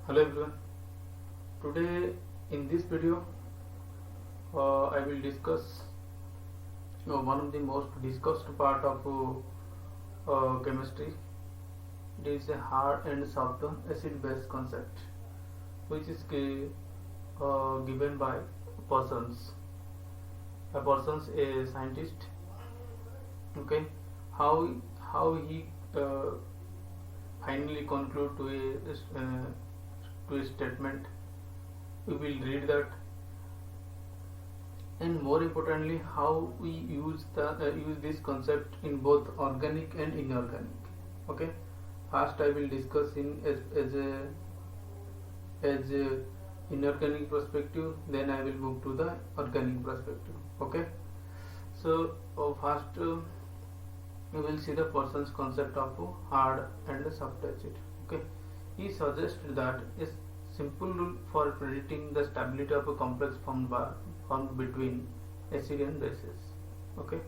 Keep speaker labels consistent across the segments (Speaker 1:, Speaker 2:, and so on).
Speaker 1: Hello everyone. Today in this video I will discuss one of the most discussed part of chemistry. It is a hard and soft acid base concept, which is given by persons. A person's a scientist. Okay, how he finally conclude to a statement. We will read that, and more importantly how we use this concept in both organic and inorganic. Okay, first I will discuss in as a inorganic perspective, then I will move to the organic perspective. Okay, so first we will see the person's concept of hard and soft acid. Okay, he suggests that a simple rule for predicting the stability of a complex formed between acid and bases. Okay,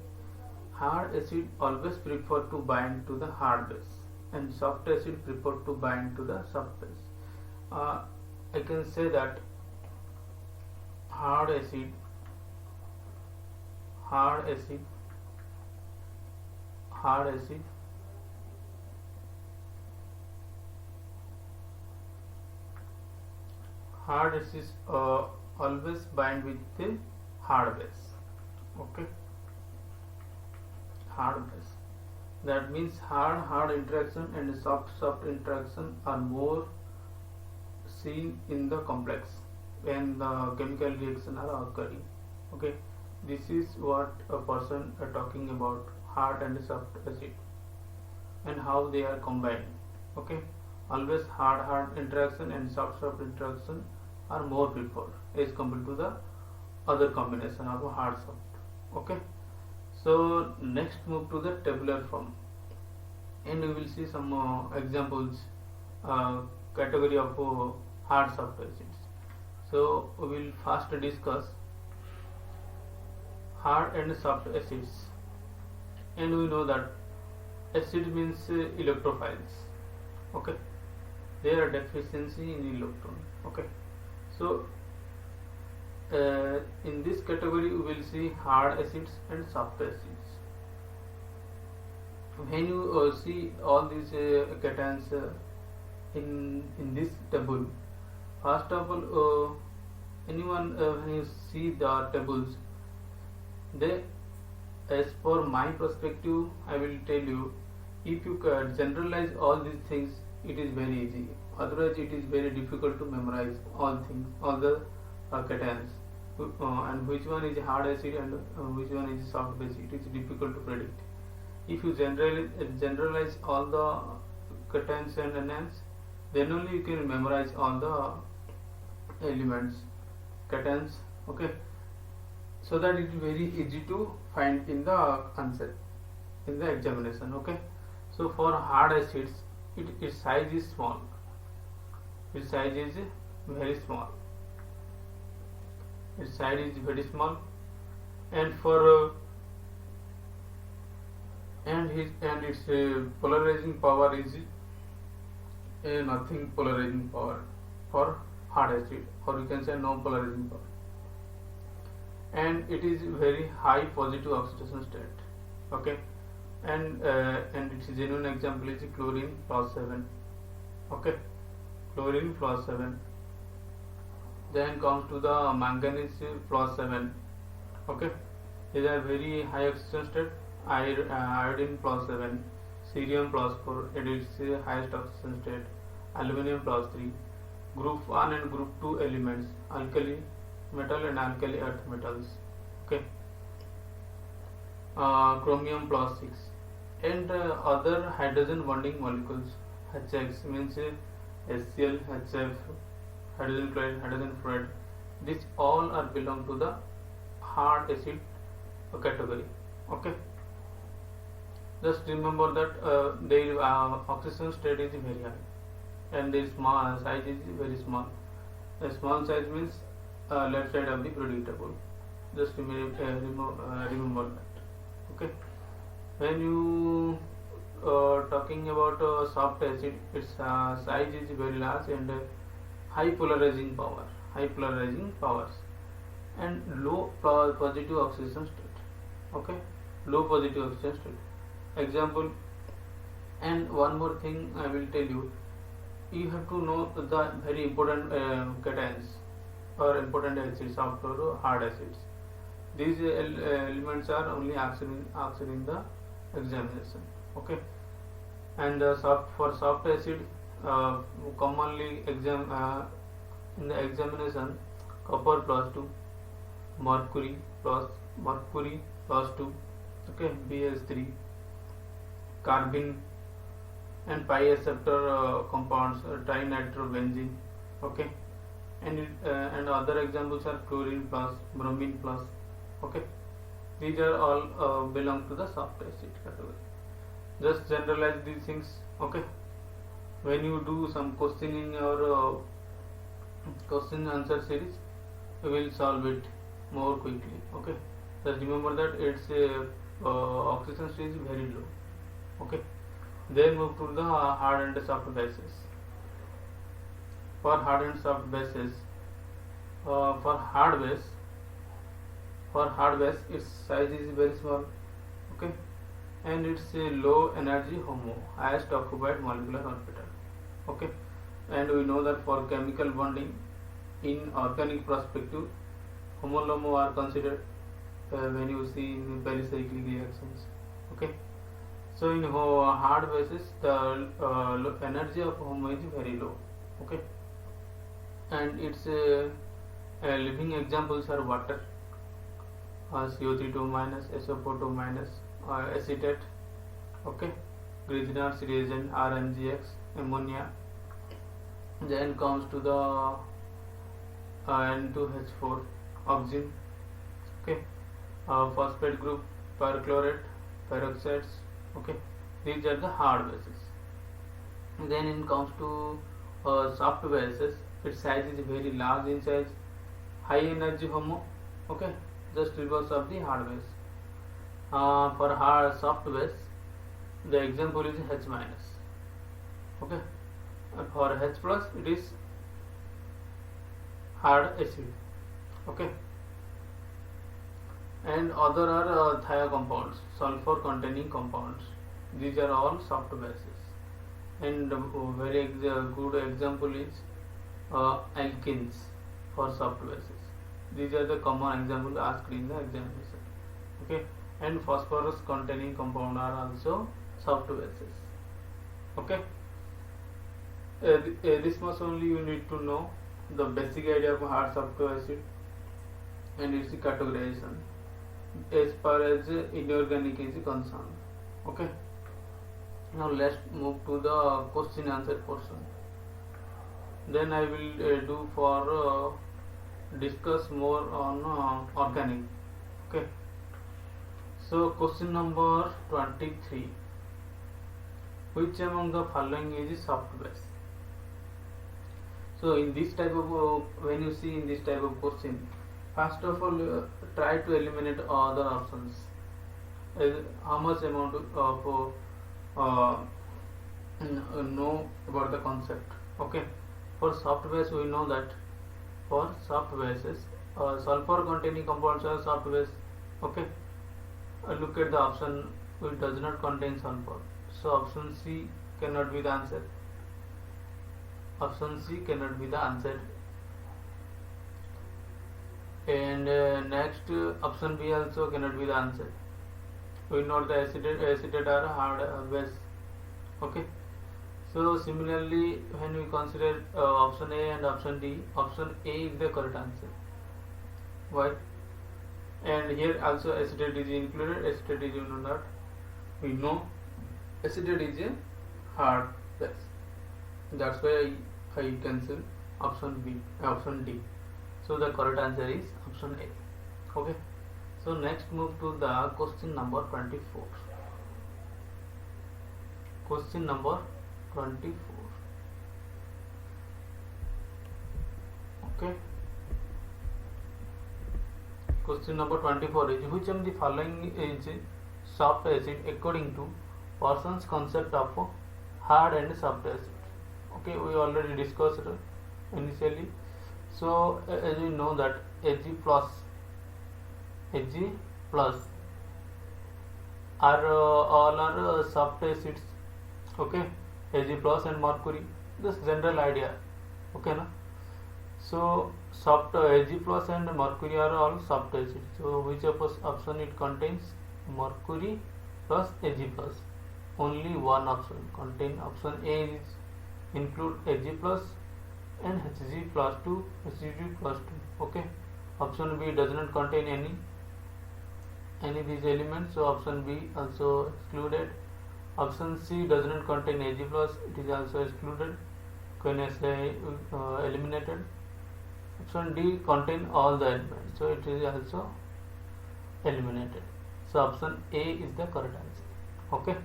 Speaker 1: hard acid always prefer to bind to the hard base, and soft acid prefer to bind to the soft base. Uh, I can say that hard acid, hard acid, hard acid hard acids always bind with the hard base. Okay, hard base, that means hard interaction and soft interaction are more seen in the complex when the chemical reaction are occurring. Okay, this is what a person are talking about hard and soft acid and how they are combined. Okay, always hard interaction and soft interaction are more preferred as compared to the other combination of hard soft. Okay, so next move to the tabular form, and we will see some examples, category of hard soft acids. So we will first discuss hard and soft acids, and we know that acid means electrophiles. Okay, there are deficiency in electron. Okay, so in this category we will see hard acids and soft acids. When you see all these cations in this table, first of all, anyone when you see the tables, they, as per my perspective, I will tell you, if you generalize all these things, it is very easy. Otherwise it is very difficult to memorize all things, all the cations, and which one is hard acid and which one is soft base. It is difficult to predict. If you generalize all the cations and anions, then only you can memorize all the elements, cations. Okay, so that it is very easy to find in the answer in the examination. Okay, so for hard acids, its size is small. Its size is very small. Its size is very small, and for and its polarizing power is nothing polarizing power for hard acid, or you can say no polarizing power, and it is very high positive oxidation state. Okay, and its genuine example is chlorine plus 7. Okay, chlorine plus 7. Then comes to the manganese plus 7. Okay, these are very high oxidation state. Iodine plus 7, cerium plus 4, it is highest oxidation state. Aluminum plus 3. Group 1 and group 2 elements, alkali metal and alkali earth metals. Okay, chromium plus 6, and other hydrogen bonding molecules, HX means HCl, HF, hydrogen chloride, hydrogen fluoride. These all are belong to the hard acid category. Okay, just remember that their oxidation state is very high, and their small size is very small. A small size means left side of the periodic table. Just remember that. Okay, when you talking about soft acid, its size is very large, and high polarizing powers, and low positive oxidation state. Okay, low positive oxidation state. Example, and one more thing I will tell you. You have to know the very important cations or important acids after hard acids. These elements are only asked in the examination. Okay, and for soft acid, commonly in the examination, copper plus 2, mercury plus 2, okay, BS3, carbon and pi acceptor compounds, trinitrobenzene, okay, and other examples are chlorine plus, bromine plus, okay. These are all belong to the soft acid category. Just generalize these things, okay. When you do some question in your question answer series, you will solve it more quickly, okay. Just remember that its oxidation state is very low, okay. Then move to the hard and soft bases. For hard and soft bases, for hard base, its size is very small, okay, and it's a low energy HOMO, highest occupied molecular orbital, okay. And we know that for chemical bonding in organic perspective, HOMO-LOMO are considered when you see in pericyclic reactions, okay. So in hard bases, the energy of HOMO is very low, okay, and its living examples are water, CO3 minus, SO4 minus, acetate, okay, Grignard's reagent, RMGX, ammonia. Then comes to the N2H4, oxygen, okay, phosphate group, perchlorate, peroxides, okay. These are the hard bases. Then it comes to soft bases. Its size is very large in size, high energy HOMO, okay, just reverse of the hard base. For hard soft base, the example is H minus, okay. For H plus, it is hard acid, okay. And other are thia compounds, sulfur containing compounds. These are all soft bases. And very good example is alkenes for soft bases. These are the common examples asked in the examination, okay. And phosphorus containing compound are also soft bases, okay. This much only you need to know the basic idea of hard soft acid and its categorization as far as inorganic is concerned, okay. Now let's move to the question answer portion. Then I will do for discuss more on organic, okay. So question number 23, which among the following is soft base? So in this type of when you see in this type of question, first of all try to eliminate other options. How much amount of know about the concept, okay. For soft base, we know that for soft bases, sulfur containing compounds are soft base, okay. Look at the option which does not contain sulfur, so option C cannot be the answer. Option C cannot be the answer. And next option B also cannot be the answer. We know the acetate are hard base, okay. So similarly, when we consider option A and option D, option A is the correct answer. Why? And here also acetate is included. Acetate is not. We know acetate is a hard base. That's why I cancel option B, option D. So the correct answer is option A. Okay. So next move to the question number 24. Question number 24. Okay. Question number 24 is which of the following is soft acid according to Parsons concept of hard and soft acid. Okay, we already discussed initially. So as you know that Ag plus are all are soft acids. Okay, Ag plus and mercury, this general idea. Okay na. So soft Ag plus and mercury are all soft acids. So which option it contains? Mercury plus Ag plus. Only one option contain. Option A is include Ag plus and Hg plus 2, Hg plus 2. Okay. Option B does not contain any these elements, so option B also excluded. Option C does not contain Ag plus, it is also excluded. Say eliminated. Option D contain all the elements, so it is also eliminated. So option A is the correct answer. Okay.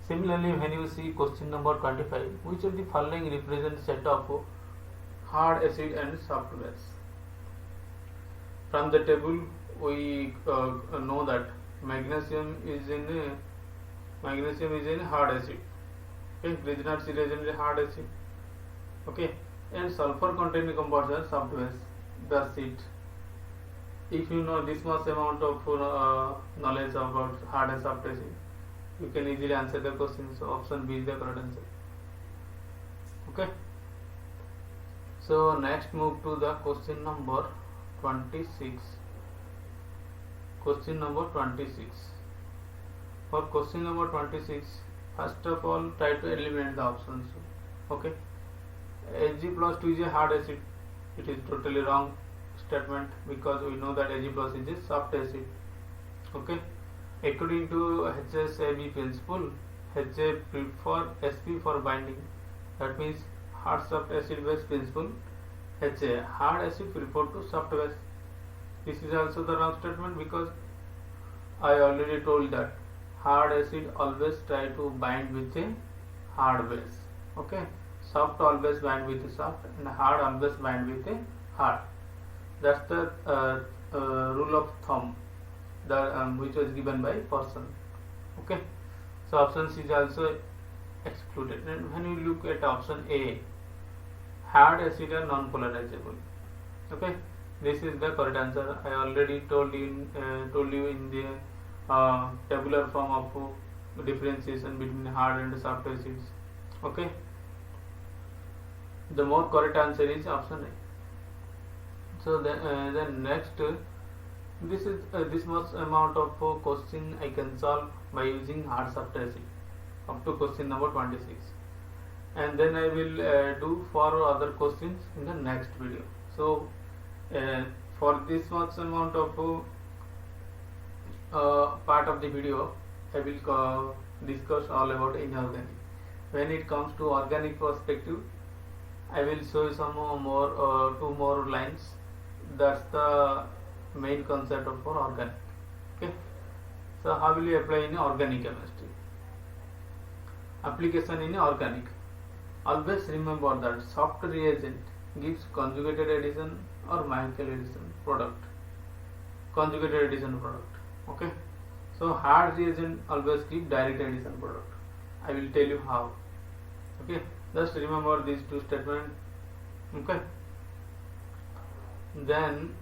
Speaker 1: Similarly, when you see question number 25, which of the following represent set of hard acid and soft base? From the table, we know that magnesium is in hard acid. Okay, Grignard reagent is hard acid. Okay, and sulfur containing compounds are soft base. That's it. If you know this much amount of knowledge about hard and soft acid, you can easily answer the question. So option B is the correct answer. Okay. So next move to the question number 26. Question number 26. For question number 26, first of all try to eliminate the options. Okay. Ag plus 2 is a hard acid. It is totally wrong statement because we know that Ag plus is a soft acid. Okay. According to HSAB principle, HA prefer Sp for binding. That means hard soft acid base principle. HA hard acid prefer to soft base. This is also the wrong statement because I already told that hard acid always try to bind with a hard base. Okay. Soft always bind with a soft and hard always bind with a hard. That's the rule of thumb which was given by person. Okay. So option C is also excluded. And when you look at option A, hard acid are non-polarizable. Okay. This is the correct answer. I already told you in the tabular form of differentiation between hard and soft acids. Okay. The more correct answer is option A. So then next, this much amount of question I can solve by using hard soft acid up to question number 26, and then I will do 4 other questions in the next video. So for this much amount of part of the video, I will discuss all about inorganic. When it comes to organic perspective, I will show you some more 2 more lines. That's the main concept of organic. Okay. So how will you apply in organic chemistry? Application in organic. Always remember that soft reagent gives conjugated addition or Michael addition product. Conjugated addition product. Okay. So hard reagent always give direct addition product. I will tell you how. Okay. Just remember these 2 statements. Okay. Then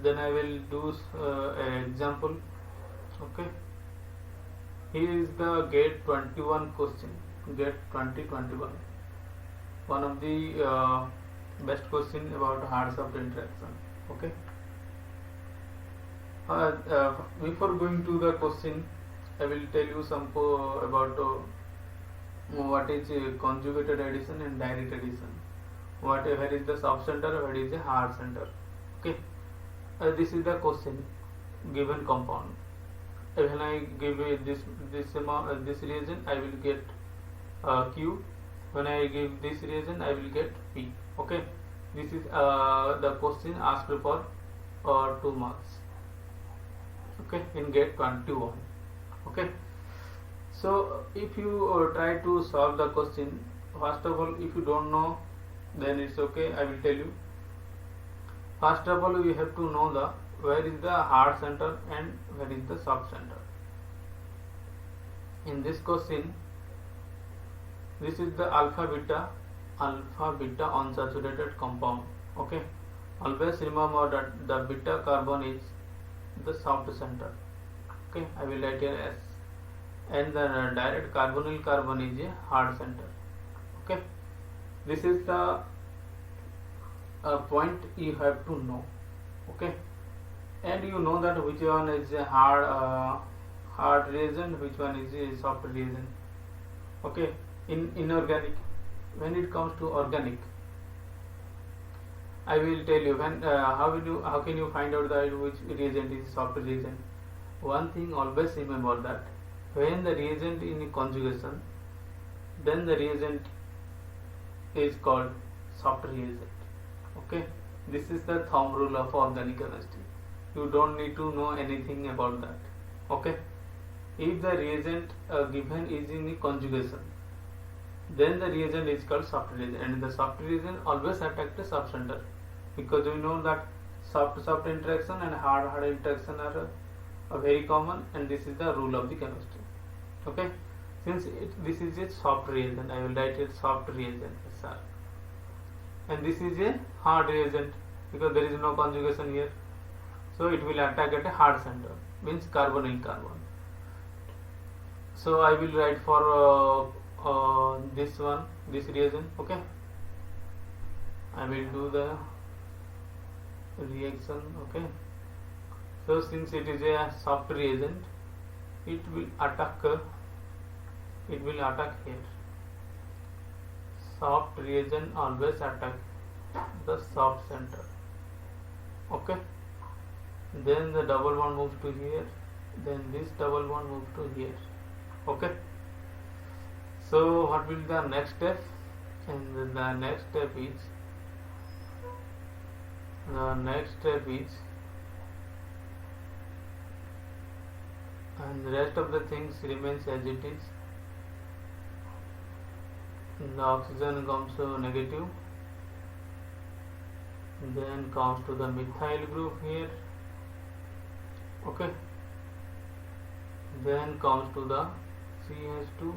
Speaker 1: I will do an example. Okay. Here is the GATE 21 question. GATE 2021. One of the best question about hard soft interaction. Okay. Before going to the question, I will tell you some about what is conjugated addition and direct addition. Where is the soft center, where is the hard center. Okay. This is the question. Given compound. When I give this reagent, I will get Q. When I give this reagent, I will get P. Okay. This is the question asked for 2 marks. Okay, in GATE 21. Okay. So if you try to solve the question, first of all, if you don't know, then it's okay. I will tell you. First of all, you have to know where is the hard center and where is the soft center. In this question, this is the alpha beta alpha beta unsaturated compound. Okay, always remember that the beta carbon is the soft center. Okay, I will write here S, and the direct carbonyl carbon is a hard center. Okay, this is the point you have to know. Okay, and you know that which one is a hard reagent, which one is a soft reagent. Okay, in inorganic, when it comes to organic, I will tell you when how can you find out that which reagent is soft reagent. One thing always remember that when the reagent in conjugation, then the reagent is called soft reagent. Okay, this is the thumb rule of organic chemistry. You don't need to know anything about that. Okay, if the reagent given is in conjugation, then the reagent is called soft reagent, and the soft reagent always attack the subcenter, because we know that soft interaction and hard interaction are very common, and this is the rule of the chemistry. Okay, since this is a soft reagent, I will write it soft reagent SR, and this is a hard reagent because there is no conjugation here, so it will attack at a hard center, means carbonyl carbon. So I will write for this reagent. Okay, I will do the reaction. Okay, so since it is a soft reagent, it will attack here. Soft reagent always attack the soft center. Okay, then the double bond moves to here, then this double bond moves to here. Okay, so what will be the next step? And the next step is and the rest of the things remains as it is. The oxygen comes to negative, then comes to the methyl group here. Okay, then comes to the CH2,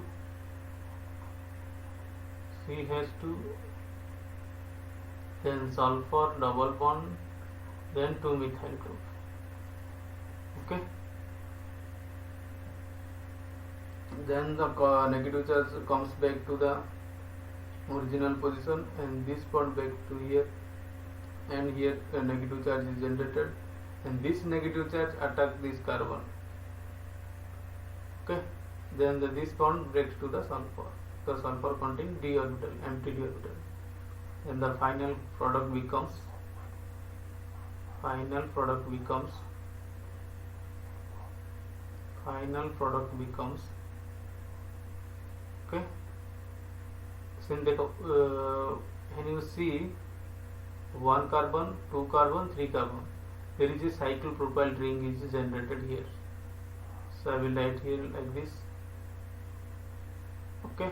Speaker 1: then sulfur double bond, then 2 methyl group. Okay, then the negative charge comes back to the original position, and this bond back to here, and here a negative charge is generated, and this negative charge attack this carbon. Okay, then this bond breaks to the sulfur. The sulfur contains d orbital, empty d orbital, and the final product becomes okay. Since when you see 1 carbon, 2 carbon, 3 carbon, there is a cycle propyl ring is generated here. So I will write here like this. Okay,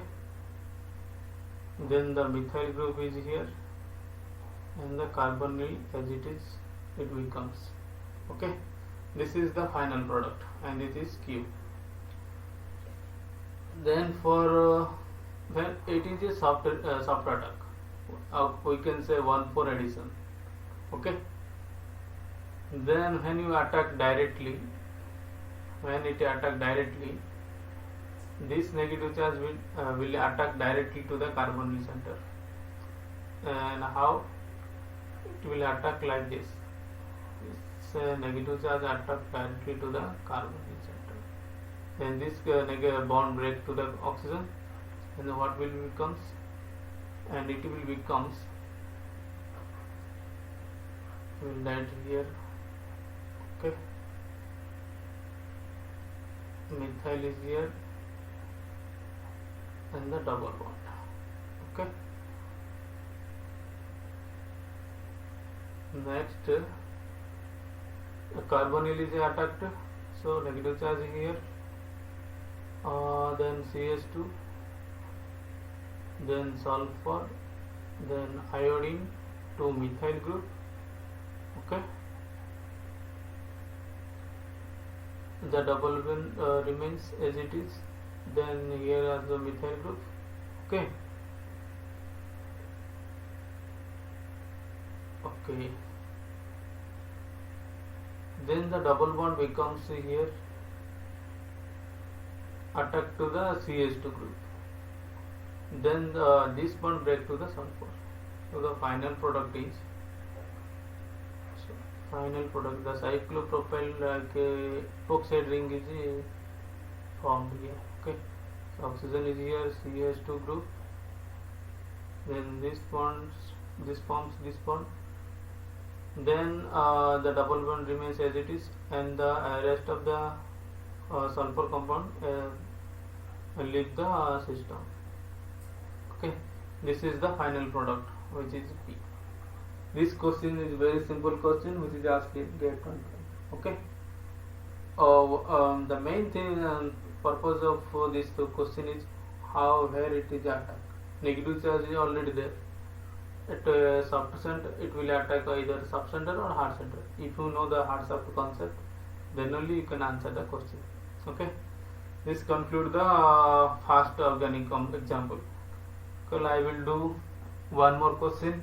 Speaker 1: then the methyl group is here, and the carbonyl as it becomes. Okay, this is the final product, and it is Q. Then for when it is a soft attack, we can say 1,4 addition. Okay, then when you attack directly, this negative charge will attack directly to the carbonyl center. And how it will attack like this? This negative charge attack directly to the carbonyl center. Then this bond break to the oxygen, and what will becomes? And it will becomes, we will write here. Okay, methyl is here, and the double bond. Okay, next carbonyl is attacked, so negative charge here, then CH2, then sulfur, then iodine, 2 methyl group. Okay, the double bond remains as it is, then here are the methyl group. Okay, Okay, then the double bond becomes here attack to the CH2 group, then this bond break to the sulfur. So the final product is, the cyclopropyl like oxide ring is formed here. Okay, so oxygen is here, CH2 group, then this forms this bond, then the double bond remains as it is, and the rest of the sulfur compound leave the system. Okay, this is the final product, which is P. This question is very simple question which is asked in GATE 25. Okay, the main thing purpose of this question is where it is attacked. Negative charge is already there. At soft center, it will attack either subcenter or hard center. If you know the hard soft concept, then only you can answer the question. Okay, this conclude the fast organic example. So I will do one more question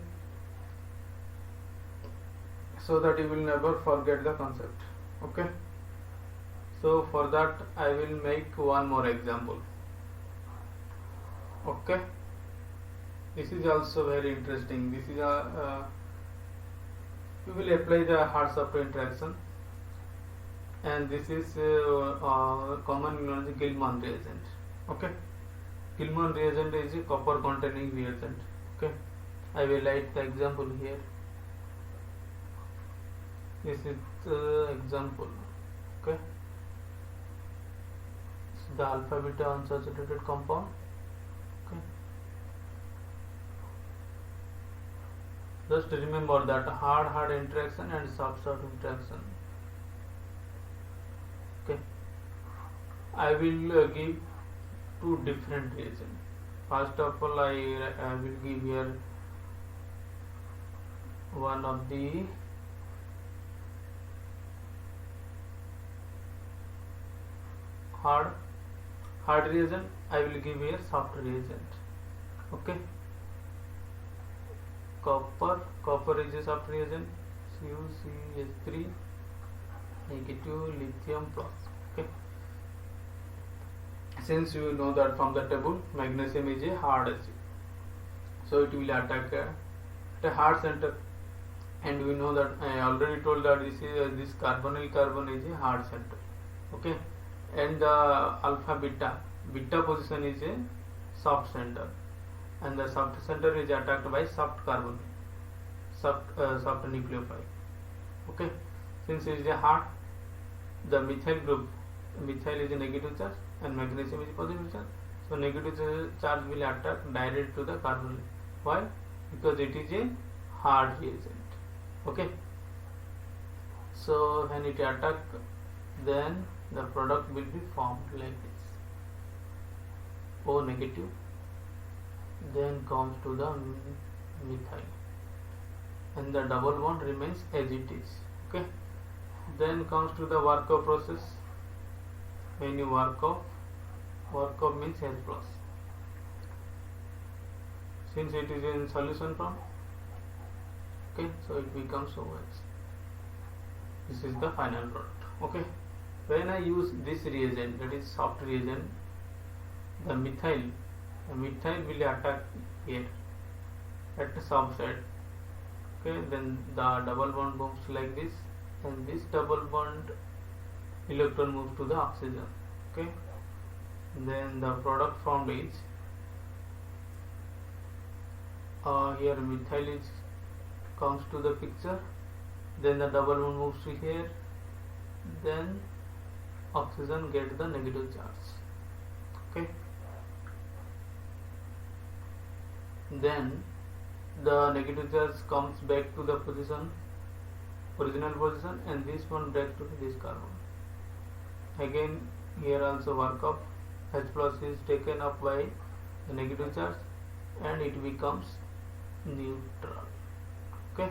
Speaker 1: so that you will never forget the concept. Okay, so for that I will make one more example. Okay, this is also very interesting. This is you will apply the hard soft interaction, and this is common known as Gilman reagent. Okay, Gilman reagent is a copper containing reagent. Okay, I will write the example here. This is the example. Okay, it's the alpha beta unsaturated compound. Okay, just remember that hard interaction and soft interaction. Okay, I will give two different reagents. First of all, I will give here one of the hard reagent. I will give here soft reagent. Okay, copper is a soft reagent, CuCH3 negative lithium plus. Okay, since you know that from the table magnesium is a hard acid, so it will attack the hard center, and we know that I already told that this carbonyl carbon is a hard center. Okay, and the alpha beta position is a soft center, and the soft center is attacked by soft carbon, soft nucleophile. Okay, since it is a hard, the methyl group, methyl is a negative charge and magnesium is a positive charge, so negative charge will attack direct to the carbonyl. Why? Because it is a hard reagent. Okay, so when it attack, then the product will be formed like this, O negative, then comes to the methyl, and the double bond remains as it is. Okay, then comes to the work-off process. When you work off means H plus, since it is in solution form. Okay, so it becomes OH. This is the final product. Okay, when I use this reagent, that is soft reagent, the methyl will attack here at the soft side. Okay, then the double bond moves like this, and this double bond electron moves to the oxygen. Okay, then the product formed is here methyl is comes to the picture, then the double bond moves to here, then oxygen get the negative charge. Okay, then the negative charge comes back to the original position, and this one back to this carbon. Again here also work up, H plus is taken up by the negative charge and it becomes neutral. Okay,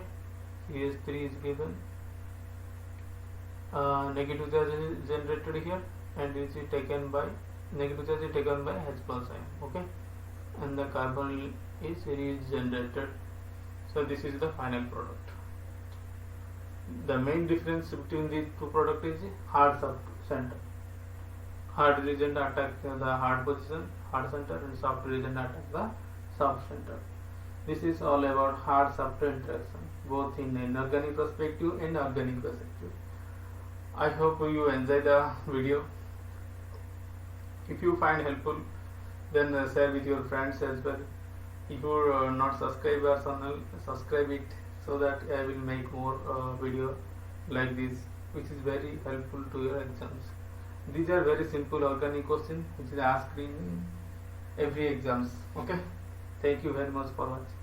Speaker 1: CH3 is given, negative charge is generated here, and it is taken by negative charge is taken by H plus ion. Okay, and the carbon is regenerated. So this is the final product. The main difference between these two products is hard center. Hard region attack the hard position, hard center, and soft region attack the soft center. This is all about hard soft interaction, both in inorganic perspective and organic perspective. I hope you enjoy the video. If you find helpful, then share with your friends as well. If you are not subscribed our channel, subscribe it so that I will make more video like this, which is very helpful to your exams. These are very simple organic questions which is asked in every exams. Okay, thank you very much for watching.